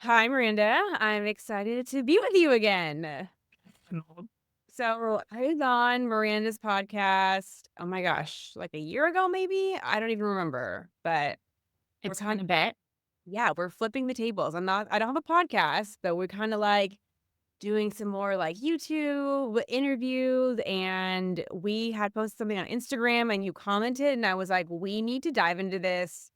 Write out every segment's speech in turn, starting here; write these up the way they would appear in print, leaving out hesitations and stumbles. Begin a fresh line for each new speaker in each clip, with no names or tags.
Hi, Miranda. I'm excited to be with you again. So I was on Miranda's podcast. Oh my gosh, like a year ago, maybe? I don't even remember. But we're
It's
kind
been a bit.
yeah, we're flipping the tables. I don't have a podcast, but we're kind of like doing some more like YouTube interviews. And we had posted something on Instagram and you commented, and I was like, we need to dive into this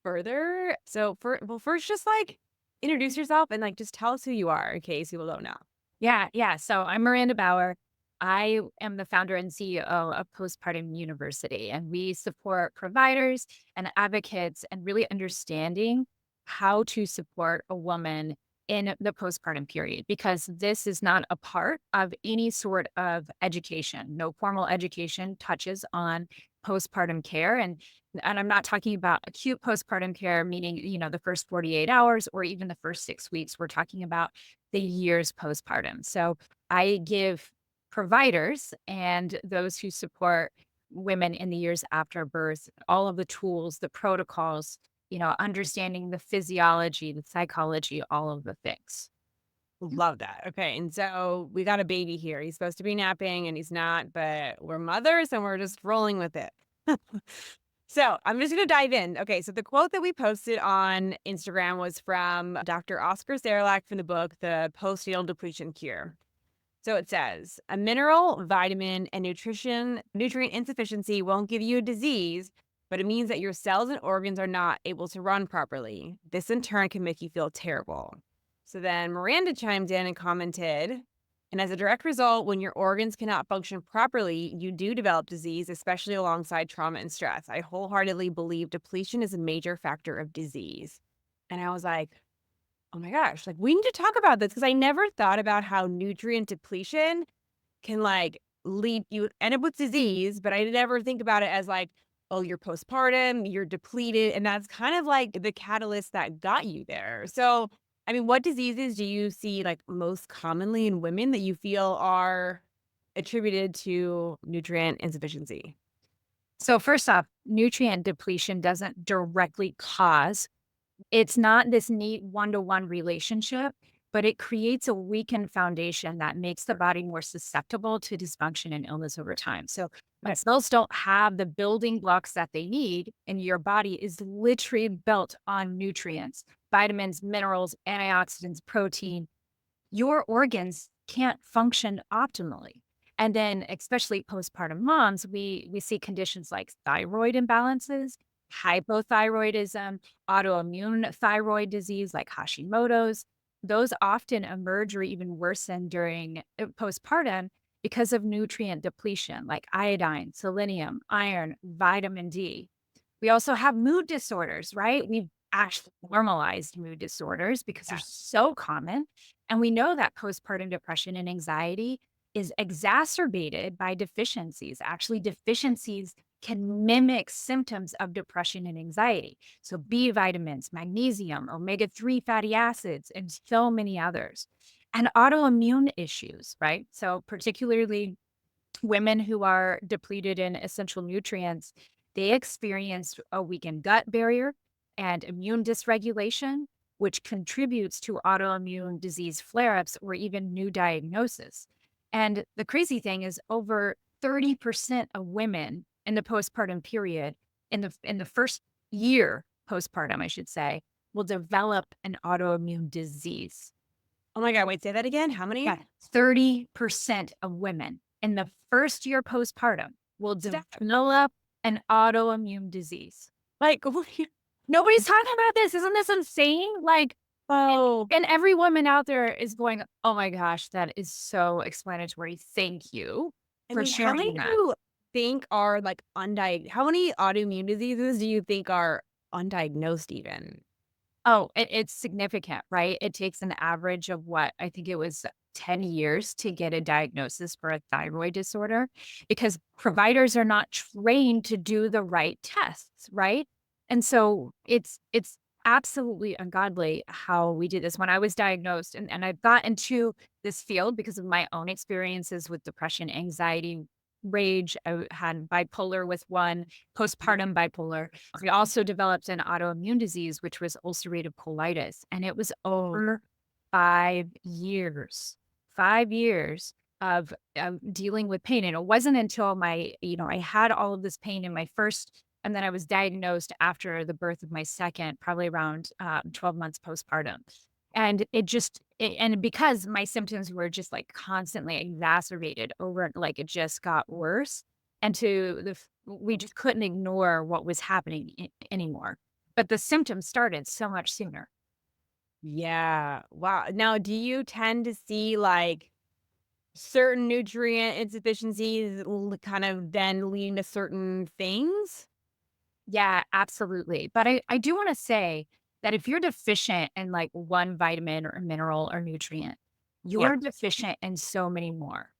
further. So first just like introduce yourself and like just tell us who you are in case people don't know.
Yeah. So I'm Miranda Bauer. I am the founder and CEO of Postpartum University, and we support providers and advocates and really understanding how to support a woman in the postpartum period because this is not a part of any sort of education. No formal education touches on postpartum care. And I'm not talking about acute postpartum care, meaning, the first 48 hours or even the first 6 weeks. We're talking about the years postpartum. So I give providers and those who support women in the years after birth all of the tools, the protocols, understanding the physiology, the psychology, all of the things.
Love that. Okay. And so we got a baby here. He's supposed to be napping and he's not, but we're mothers and we're just rolling with it. So I'm just going to dive in. Okay. So the quote that we posted on Instagram was from Dr. Oscar Serlak from the book, The Postnatal Depletion Cure. So it says a mineral, vitamin, and nutrient insufficiency won't give you a disease, but it means that your cells and organs are not able to run properly. This in turn can make you feel terrible. So then Miranda chimed in and commented, and as a direct result, when your organs cannot function properly, you do develop disease, especially alongside trauma and stress. I wholeheartedly believe depletion is a major factor of disease. And I was like, oh my gosh, like we need to talk about this because I never thought about how nutrient depletion can like lead you end up with disease, but I never think about it as like, oh, you're postpartum, you're depleted. And that's kind of like the catalyst that got you there. So, I mean, what diseases do you see like most commonly in women that you feel are attributed to nutrient insufficiency?
So, first off, nutrient depletion doesn't directly cause. It's not this neat one-to-one relationship, but it creates a weakened foundation that makes the body more susceptible to dysfunction and illness over time. So when
Okay.
cells don't have the building blocks that they need, and your body is literally built on nutrients, vitamins, minerals, antioxidants, protein, your organs can't function optimally. And then, especially postpartum moms, we see conditions like thyroid imbalances, hypothyroidism, autoimmune thyroid disease like Hashimoto's. Those often emerge or even worsen during postpartum because of nutrient depletion, like iodine, selenium, iron, vitamin D. We also have mood disorders, right? We've actually normalized mood disorders because they're
Yeah.
so common. And we know that postpartum depression and anxiety is exacerbated by deficiencies. Actually, deficiencies can mimic symptoms of depression and anxiety. So, B vitamins, magnesium, omega 3 fatty acids, and so many others. And autoimmune issues, right? So, particularly women who are depleted in essential nutrients, they experience a weakened gut barrier and immune dysregulation, which contributes to autoimmune disease flare ups or even new diagnosis. And the crazy thing is, over 30% of women in the postpartum period, in the first year postpartum, I should say, will develop an autoimmune disease.
Oh my God. Wait, say that again. How many?
Yeah, 30% of women in the first year postpartum will
Step.
develop an autoimmune disease.
Like,
Nobody's talking about this. Isn't this insane? Like,
oh,
and every woman out there is going, "Oh my gosh, that is so explanatory. Thank you
I
for
mean, how many
sharing
do
that."
you think are, like, undiagnosed? How many autoimmune diseases do you think are undiagnosed even?
Oh, it's significant, right? It takes an average of what I think it was 10 years to get a diagnosis for a thyroid disorder because providers are not trained to do the right tests, right? And so it's absolutely ungodly how we did this. When I was diagnosed and I got into this field because of my own experiences with depression, anxiety, rage. I had bipolar with one, postpartum bipolar. We also developed an autoimmune disease, which was ulcerative colitis. And it was
Oh,
over 5 years, 5 years of dealing with pain. And it wasn't until I had all of this pain in my first, and then I was diagnosed after the birth of my second, probably around 12 months postpartum. And and because my symptoms were just like constantly exacerbated over, like it just got worse. And we just couldn't ignore what was happening anymore. But the symptoms started so much sooner.
yeah. Wow. Now, do you tend to see like certain nutrient insufficiencies kind of then leading to certain things?
Yeah, absolutely. But I do want to say that if you're deficient in like one vitamin or mineral or nutrient,
Yeah.
you're deficient in so many more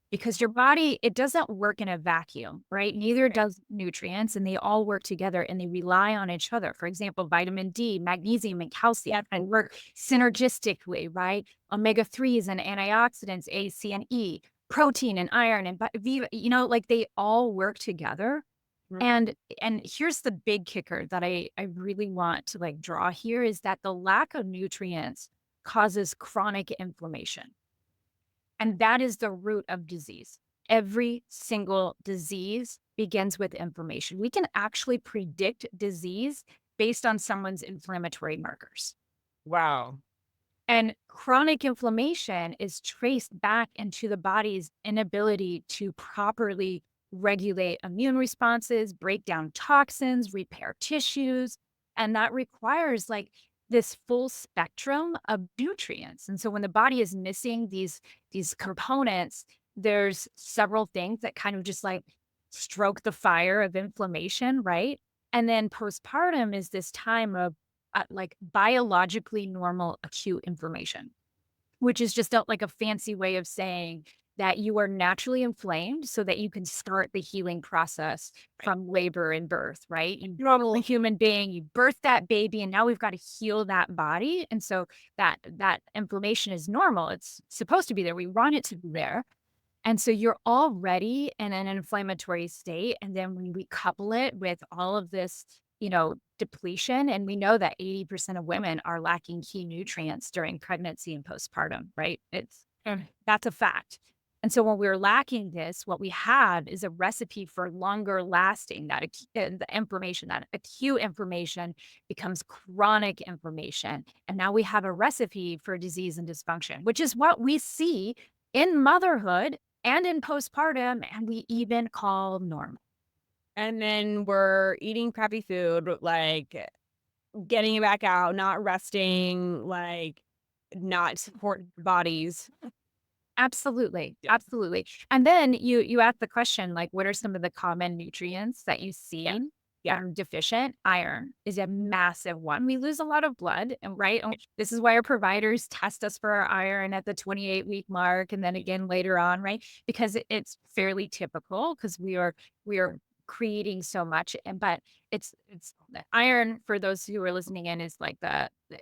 because your body, it doesn't work in a vacuum, right? Neither
Right.
does nutrients, and they all work together and they rely on each other. For example, vitamin D, magnesium, and calcium
Yep.
and work synergistically, right? Omega 3s and antioxidants, A, C, and E, protein and iron and like they all work together.
Mm.
And here's the big kicker that I really want to like draw here is that the lack of nutrients causes chronic inflammation. And that is the root of disease. Every single disease begins with inflammation. We can actually predict disease based on someone's inflammatory markers.
Wow.
And chronic inflammation is traced back into the body's inability to properly regulate immune responses, break down toxins, repair tissues. And that requires like this full spectrum of nutrients. And so when the body is missing these components, there's several things that kind of just like stroke the fire of inflammation, right? And then postpartum is this time of like biologically normal acute inflammation, which is just like a fancy way of saying that you are naturally inflamed so that you can start the healing process
Right.
from labor and birth, right? And normal human being, you birth that baby, and now we've got to heal that body. And so that inflammation is normal. It's supposed to be there. We want it to be there. And so you're already in an inflammatory state. And then when we couple it with all of this, depletion, and we know that 80% of women are lacking key nutrients during pregnancy and postpartum, right? That's a fact. And so when we're lacking this, what we have is a recipe for longer lasting the inflammation, that acute inflammation becomes chronic inflammation. And now we have a recipe for disease and dysfunction, which is what we see in motherhood and in postpartum, and we even call normal.
And then we're eating crappy food, like getting it back out, not resting, like not supporting our bodies.
Absolutely,
Yeah.
absolutely. And then you asked the question, like, what are some of the common nutrients that you
Yeah.
see
Yeah.
are deficient? Iron is a massive one. We lose a lot of blood, and right, this is why our providers test us for our iron at the 28-week mark, and then again later on, right? Because it's fairly typical because we are creating so much, and but it's the iron for those who are listening in is like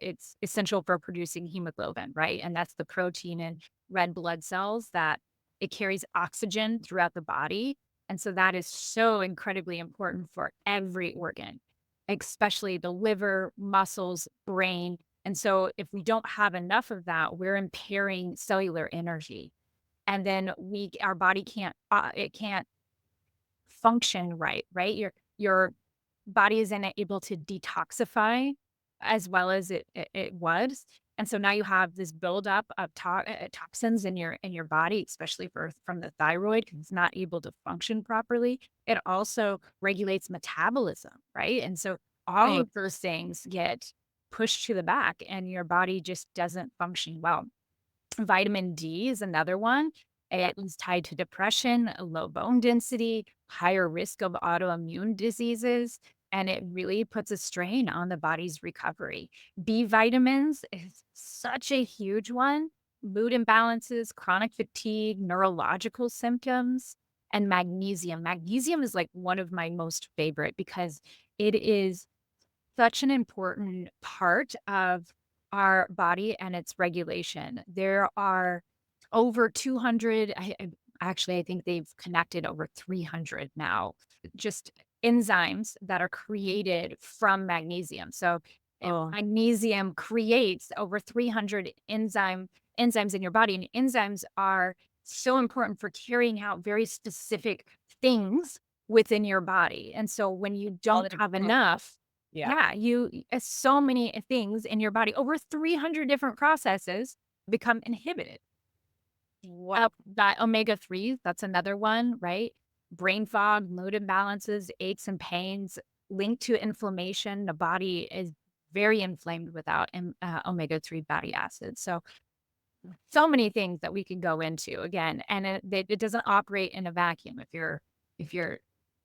it's essential for producing hemoglobin, right? And that's the protein in red blood cells that it carries oxygen throughout the body. And so that is so incredibly important for every organ, especially the liver, muscles, brain. And so if we don't have enough of that, we're impairing cellular energy. And then our body can't function right, right? Your body isn't able to detoxify as well as it was. And so now you have this buildup of toxins in your body, especially from the thyroid, 'cause it's not able to function properly. It also regulates metabolism, right? And so all
Right.
of those things get pushed to the back, and your body just doesn't function well. Vitamin D is another one. It is tied to depression, low bone density, higher risk of autoimmune diseases, and it really puts a strain on the body's recovery. B vitamins is such a huge one. Mood imbalances, chronic fatigue, neurological symptoms, and magnesium. Magnesium is like one of my most favorite because it is such an important part of our body and its regulation. There are over 200, Actually, I think they've connected over 300 now, just enzymes that are created from magnesium. So,
Oh,
magnesium creates over 300 enzymes in your body, and enzymes are so important for carrying out very specific things within your body. And so when you
all
don't
the different
have enough,
yeah.
yeah, so many things in your body, over 300 different processes become inhibited.
What?
That omega-3, that's another one, right? Brain fog, mood imbalances, aches and pains linked to inflammation. The body is very inflamed without omega-3 fatty acids. So many things that we can go into again, and it doesn't operate in a vacuum. If you're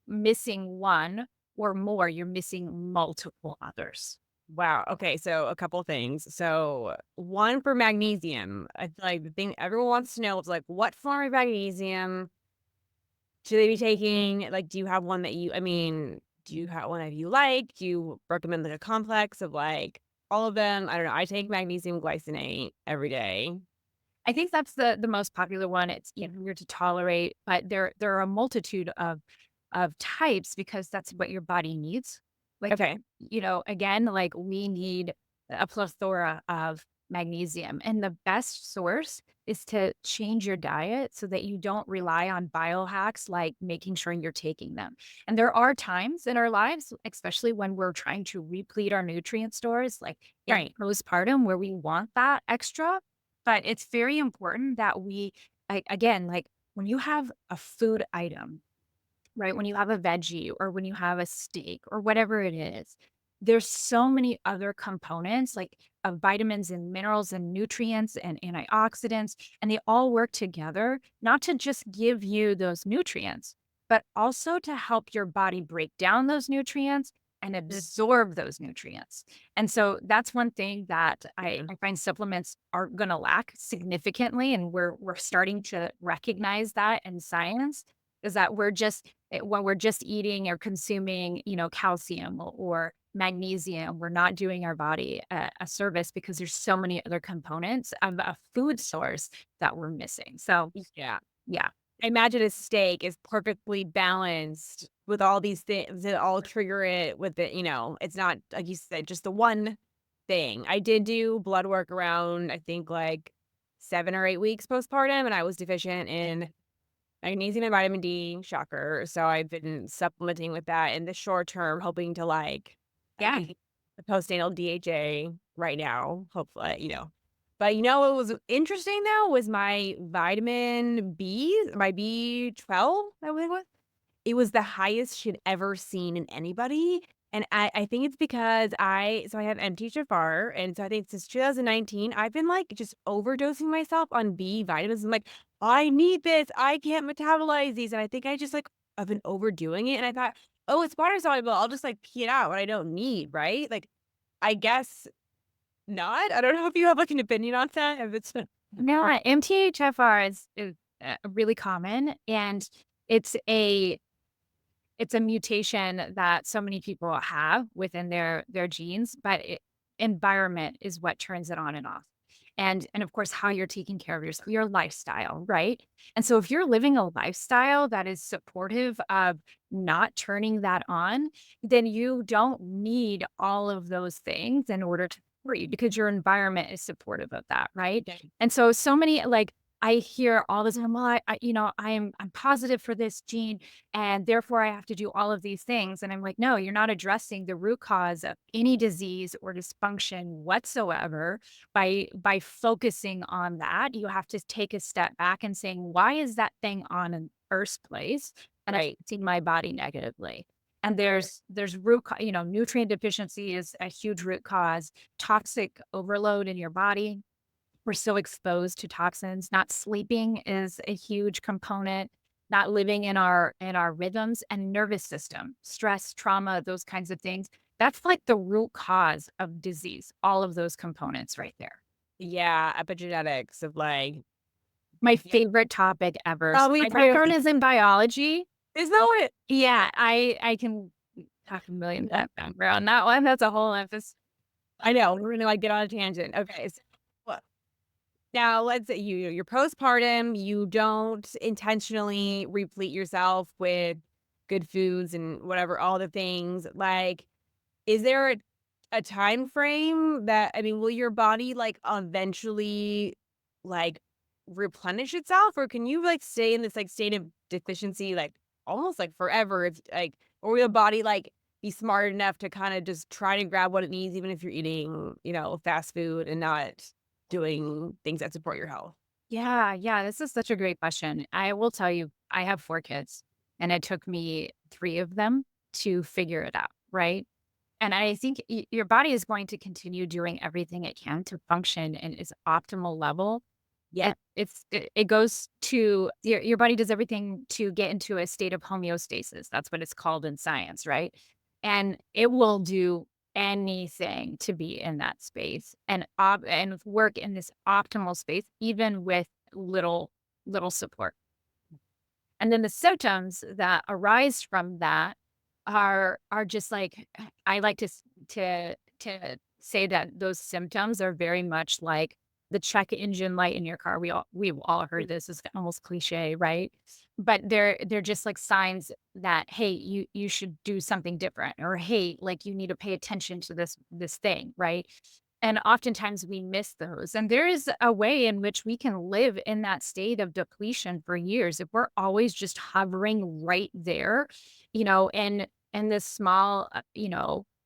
missing one or more, you're missing multiple others.
Wow. Okay. So a couple things. So one for magnesium. I feel like the thing everyone wants to know is like, what form of magnesium should they be taking? Like, do you have one that do you have one that you like? Do you recommend like a complex of like all of them? I don't know. I take magnesium glycinate every day.
I think that's the most popular one. It's easier to tolerate, but there are a multitude of types because that's what your body needs. Like,
Okay.
again, like we need a plethora of magnesium. And the best source is to change your diet so that you don't rely on biohacks like making sure you're taking them. And there are times in our lives, especially when we're trying to replete our nutrient stores, like in
Right.
postpartum, where we want that extra. But it's very important that we, like, again, like when you have a food item, right? When you have a veggie or when you have a steak or whatever it is, there's so many other components like of vitamins and minerals and nutrients and antioxidants, and they all work together, not to just give you those nutrients, but also to help your body break down those nutrients and absorb those nutrients. And so that's one thing that I find supplements are going to lack significantly. And we're starting to recognize that in science is that when we're just eating or consuming, calcium or magnesium, we're not doing our body a service because there's so many other components of a food source that we're missing. So,
Yeah.
yeah.
I imagine a steak is perfectly balanced with all these things that all trigger it with it's not, like you said, just the one thing. I did do blood work around, I think, like 7 or 8 weeks postpartum, and I was deficient in magnesium and vitamin D, shocker. So I've been supplementing with that in the short term, hoping to like, yeah, the postnatal DHA right now, hopefully, But what was interesting though was my vitamin B, my B12, I think it was. It was the highest she'd ever seen in anybody. And I think it's because I have MTHFR, and so I think since 2019, I've been, like, just overdosing myself on B vitamins. I'm like, "I need this. I can't metabolize these." And I think I just, like, I've been overdoing it, and I thought, "Oh, it's water soluble. I'll just, like, pee it out what I don't need," right? Like, I guess not. I don't know if you have, like, an opinion on that, if it's
No, MTHFR is really common, and it's a it's a mutation that so many people have within their genes, but environment is what turns it on and off. And of course, how you're taking care of your lifestyle, right? And so if you're living a lifestyle that is supportive of not turning that on, then you don't need all of those things in order to support you because your environment is supportive of that, right?
Okay.
And so many like I hear all the time, well, I'm positive for this gene and therefore I have to do all of these things. And I'm like, no, you're not addressing the root cause of any disease or dysfunction whatsoever by focusing on that. You have to take a step back and saying, why is that thing on in the first place and
Right.
affecting my body negatively? And there's nutrient deficiency is a huge root cause, toxic overload in your body. We're so exposed to toxins. Not sleeping is a huge component, not living in our rhythms and nervous system, stress, trauma, those kinds of things. That's like the root cause of disease, all of those components right there.
Yeah, epigenetics of, like
My
yeah.
favorite topic ever. So
Probably
my background is in biology.
is that what
Yeah, I can talk a million that background. That one, that's a whole episode.
I know, we're gonna, like, get on a tangent. Okay, so what Now, let's say you're postpartum, you don't intentionally replete yourself with good foods and whatever, all the things. Like, is there a time frame that I mean, will your body like eventually like replenish itself, or can you like stay in this like state of deficiency like almost like forever? If like, or will your body like be smart enough to kind of just try to grab what it needs, even if you're eating, fast food and not doing things that support your health?
Yeah, yeah, this is such a great question. I will tell you, I have 4 kids, and it took me 3 of them to figure it out, right? And I think your body is going to continue doing everything it can to function in its optimal level.
Yeah.
It goes to your body does everything to get into a state of homeostasis. That's what it's called in science, right? And it will do anything to be in that space and work in this optimal space, even with little support. And then the symptoms that arise from that are just like I like to say that those symptoms are very much like the check engine light in your car. We've all heard this. It's almost cliche, right? But they're just like signs that hey, you should do something different, or hey, like you need to pay attention to this thing, right? And oftentimes we miss those. And there is a way in which we can live in that state of depletion for years if we're always just hovering right there, in this small,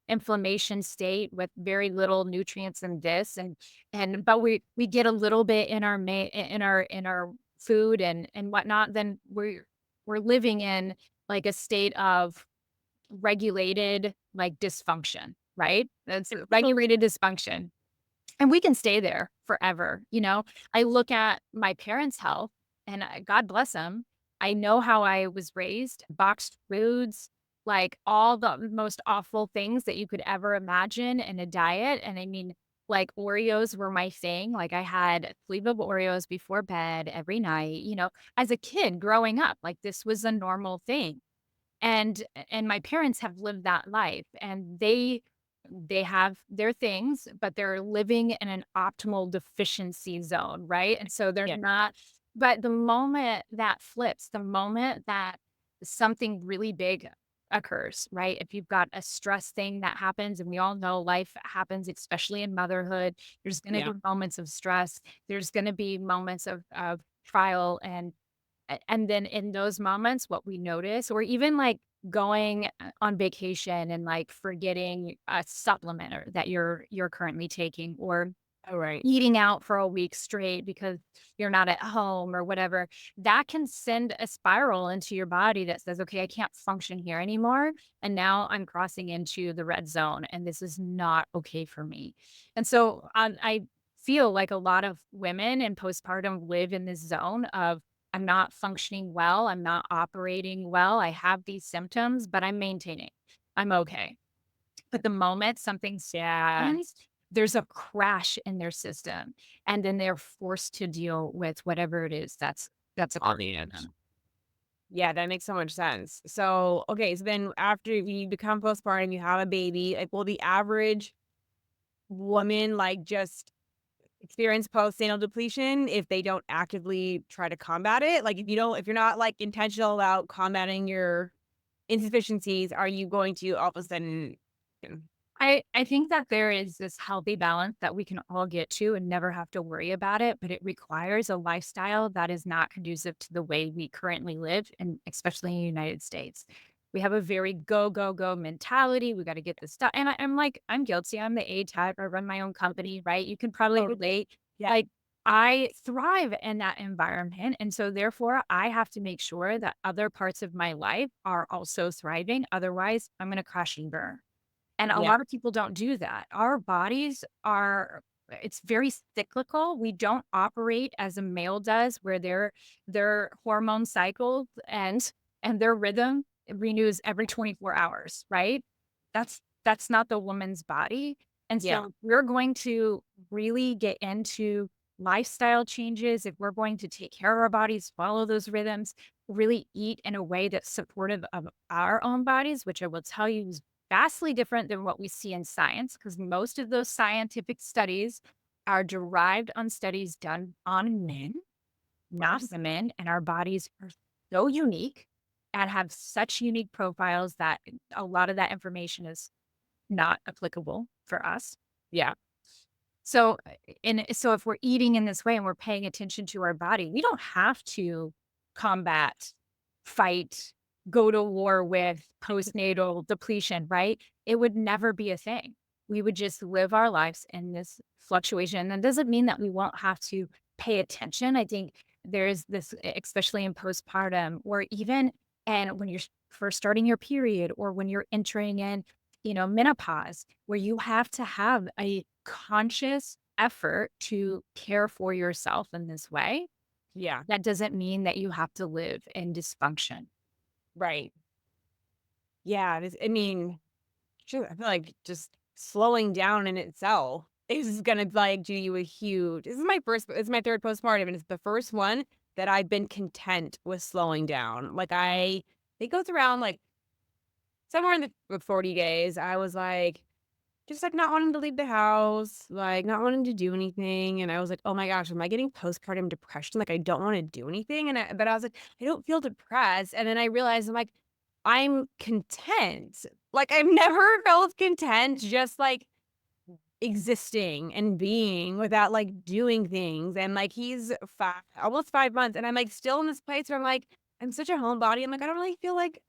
inflammation state with very little nutrients in this and but we get a little bit in our in our food and whatnot, then we're living in like a state of regulated like dysfunction, right? That's regulated dysfunction. And we can stay there forever, you know? I look at my parents' health and God bless them. I know how I was raised, boxed foods, like all the most awful things that you could ever imagine in a diet. And I mean, like Oreos were my thing. Like I had a sleeve of Oreos before bed every night, as a kid growing up, like this was a normal thing. And my parents have lived that life, and they have their things, but they're living in an optimal deficiency zone, right? And so they're
Yeah.
not but the moment that flips, the moment that something really big occurs, right? If you've got a stress thing that happens, and we all know life happens, especially in motherhood, there's gonna
Yeah.
be moments of stress, there's gonna be moments of trial and then in those moments, what we notice or even, like, going, on vacation and, like, forgetting a supplement or that you're currently taking or
All right.
eating out for a week straight because you're not at home or whatever, that can send a spiral into your body that says, "Okay, I can't function here anymore, and now I'm crossing into the red zone, and this is not okay for me." And so, I feel like a lot of women in postpartum live in this zone of, "I'm not functioning well, I'm not operating well, I have these symptoms, but I'm maintaining. I'm okay." But the moment something
Yeah.
happens, there's a crash in their system, and then they're forced to deal with whatever it is that's
On
occurring
the
to
edge.
them.
Yeah, that makes so much sense. So, okay, so then after you become postpartum, you have a baby, like, will the average woman, like, just experience postnatal depletion if they don't actively try to combat it? Like, if you're not, like, intentional about combating your insufficiencies, are you going to all of a sudden
I think that there is this healthy balance that we can all get to and never have to worry about it, but it requires a lifestyle that is not conducive to the way we currently live, and especially in the United States. We have a very go, go, go mentality. We got to get this stuff. And I'm like, I'm guilty. I'm the A type. I run my own company, right? You can probably
Oh,
relate.
yeah.
Like, I thrive in that environment. And so, therefore, I have to make sure that other parts of my life are also thriving. Otherwise, I'm going to crash and burn. And a
Yeah.
lot of people don't do that. Our bodies are it's very cyclical. We don't operate as a male does where their hormone cycle and their rhythm renews every 24 hours, right? That's not the woman's body. And
Yeah.
so we're going to really get into lifestyle changes if we're going to take care of our bodies, follow those rhythms, really eat in a way that's supportive of our own bodies, which I will tell you is vastly different than what we see in science, because most of those scientific studies are derived on studies done on men, not
course.
women, and our bodies are so unique and have such unique profiles that a lot of that information is not applicable for us.
Yeah.
So, so if we're eating in this way and we're paying attention to our body, we don't have to combat, fight, go to war with postnatal depletion, right? It would never be a thing. We would just live our lives in this fluctuation. That doesn't mean that we won't have to pay attention. I think there's this, especially in postpartum, or even and when you're first starting your period, or when you're entering in, menopause, where you have to have a conscious effort to care for yourself in this way.
Yeah.
That doesn't mean that you have to live in dysfunction.
Right. Yeah. I mean, sure. I feel like just slowing down in itself is gonna like do you a huge. This is my third postpartum, and it's the first one that I've been content with slowing down. It goes around like somewhere in the 40 days. I was like, just like not wanting to leave the house, like not wanting to do anything. And I was like, oh my gosh, am I getting postpartum depression? Like I don't want to do anything. But I was like, I don't feel depressed. And then I realized I'm like, I'm content. Like I've never felt content just like existing and being without like doing things. And like he's almost 5 months. And I'm like still in this place where I'm like, I'm such a homebody. I'm like, I don't really feel like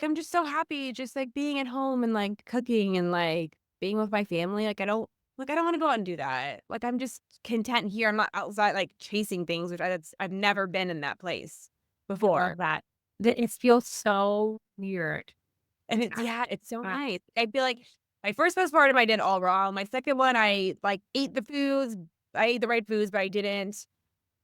I'm just so happy just like being at home and like cooking and like being with my family. I don't want to go out and do that. Like I'm just content here. I'm not outside like chasing things, I've never been in that place
I love
before.
that. It feels so weird.
And it's
Ah,
yeah, it's so
ah,
nice. I feel like my first postpartum, I did all wrong. My second one, I ate the right foods, but I didn't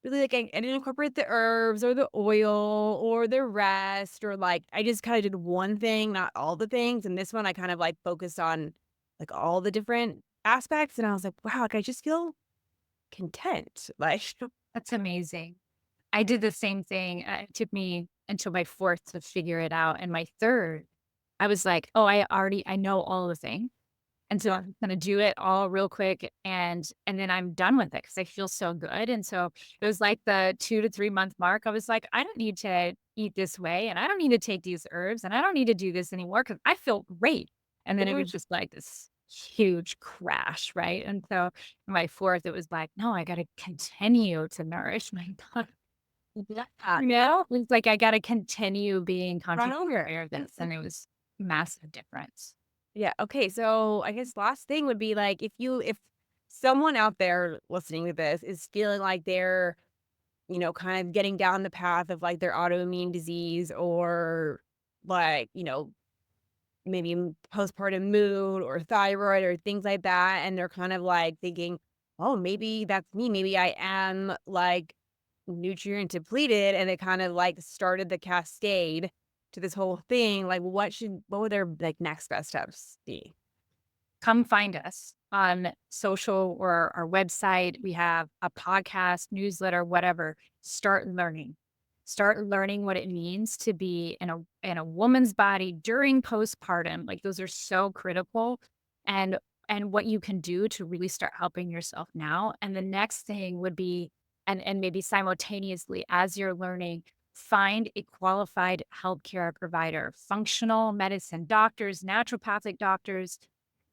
really I didn't incorporate the herbs or the oil or the rest or like I just kind of did one thing, not all the things. And this one, I kind of like focused on like all the different aspects. And I was like, wow, like I just feel content. Like,
That's amazing. I did the same thing. It took me until my fourth to figure it out. And my third, I was like, oh, I know all the things. And so I'm gonna do it all real quick and then I'm done with it because I feel so good. And so it was like the 2 to 3 month mark. I was like, I don't need to eat this way and I don't need to take these herbs and I don't need to do this anymore because I feel great. And then it was just like this huge crash, right? And so my fourth, it was like, no, I gotta continue to nourish my body.
yeah,
It's like I gotta continue being consciously
stronger.
aware of this. And it was massive difference.
Yeah. Okay. So I guess last thing would be like if someone out there listening to this is feeling like they're, kind of getting down the path of like their autoimmune disease or like, maybe postpartum mood or thyroid or things like that. And they're kind of like thinking, oh, maybe that's me. Maybe I am like nutrient depleted. And it kind of like started the cascade to this whole thing. Like, what would their like next best steps be?
Come find us on social or our website. We have a podcast, newsletter, whatever. Start learning. Start learning what it means to be in a woman's body during postpartum. Like those are so critical. And what you can do to really start helping yourself now. And the next thing would be, and maybe simultaneously as you're learning, find a qualified healthcare provider, functional medicine doctors, naturopathic doctors,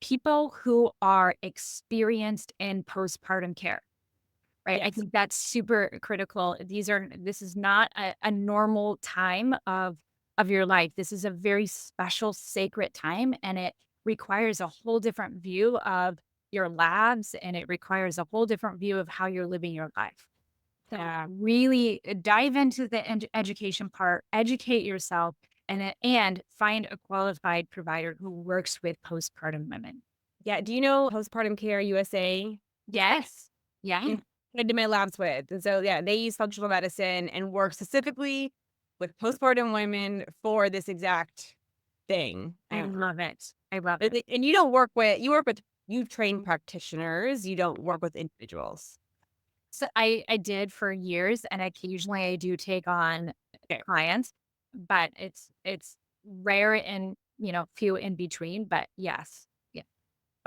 people who are experienced in postpartum care, right? I
Yes.
think that's super critical. This is not a normal time of your life. This is a very special, sacred time, and it requires a whole different view of your labs, and it requires a whole different view of how you're living your life. So really dive into the education part, educate yourself, and find a qualified provider who works with postpartum women.
Yeah. Do you know Postpartum Care USA?
Yes. Yeah.
Mm. I did my labs with. And so, yeah, they use functional medicine and work specifically with postpartum women for this exact thing.
I love it. I love it.
And you work with, you train practitioners, you don't work with individuals.
So I did for years and occasionally I do take on
Okay.
clients, but it's rare and few in between. But yes. Yeah.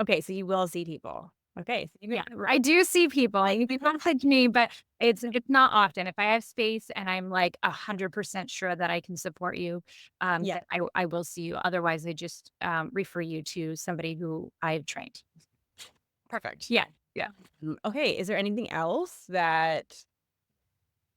Okay. So you will see people. Okay. So you
Yeah, I do see people, like, people like me, but it's not often. If I have space and I'm, like, 100% sure that I can support you,
yeah.
then I will see you. Otherwise, I just, refer you to somebody who I've trained.
Perfect.
Yeah, yeah.
Okay. Is there anything else that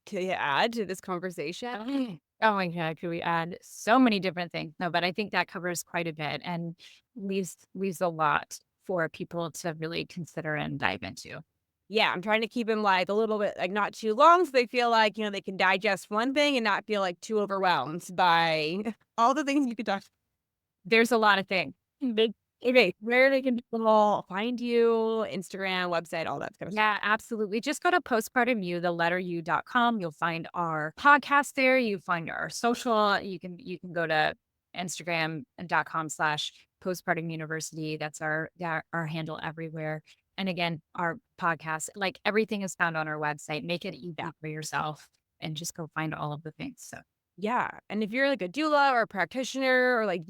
to add to this conversation?
Oh my god, could we add so many different things? No, but I think that covers quite a bit and leaves a lot for people to really consider and dive into.
Yeah, I'm trying to keep them like a little bit like not too long so they feel like, they can digest one thing and not feel like too overwhelmed by all the things you could talk.
There's a lot of things.
Big. Okay, where they can people find you, Instagram, website, all that kind of stuff.
Yeah, absolutely. Just go to postpartumu, the letter u.com. You'll find our podcast there. You find our social. You can go to Instagram.com/ postpartum university. That's our handle everywhere. And again, our podcast, like everything is found on our website. Make it easy
Yeah.
for yourself and just go find all of the things. So
Yeah. And if you're like a doula or a practitioner or like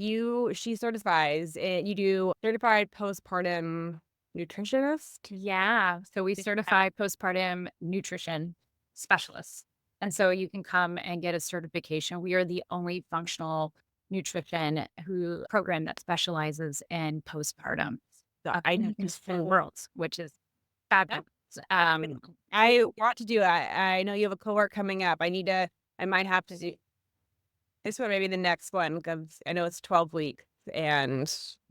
she certifies and you do certified postpartum nutritionist.
yeah. So we certify postpartum nutrition specialists. And so you can come and get a certification. We are the only functional nutrition who program that specializes in postpartum
So I know
in the world, which is fabulous. Um,
I want to do that. I know you have a cohort coming up. I might have to do this one, maybe the next one, because I know it's 12 weeks and,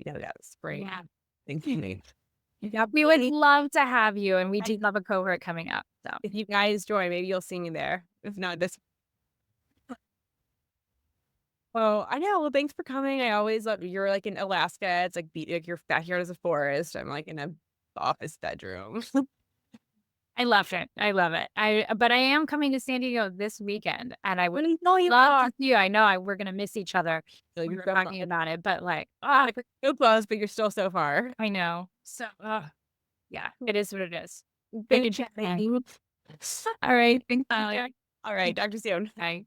that spring.
yeah.
Thank you.
Yeah, we would love to have you, and we do have a cohort coming up. So
If you guys join, maybe you'll see me there. If not this. Well, I know. Well, thanks for coming. I always love you're like in Alaska. It's like like your backyard is a forest. I'm like in a office bedroom.
I love it. I love it. But I am coming to San Diego this weekend, and I would
No, you
love
are.
to see you. I know we're gonna miss each other.
Like,
We
you're
were talking about it, but like,
so close, but you're still so far.
I know. So, yeah, it is what it is.
Thank
Thank
you.
you. All right. Thanks.
All right. Talk to you soon.
Bye.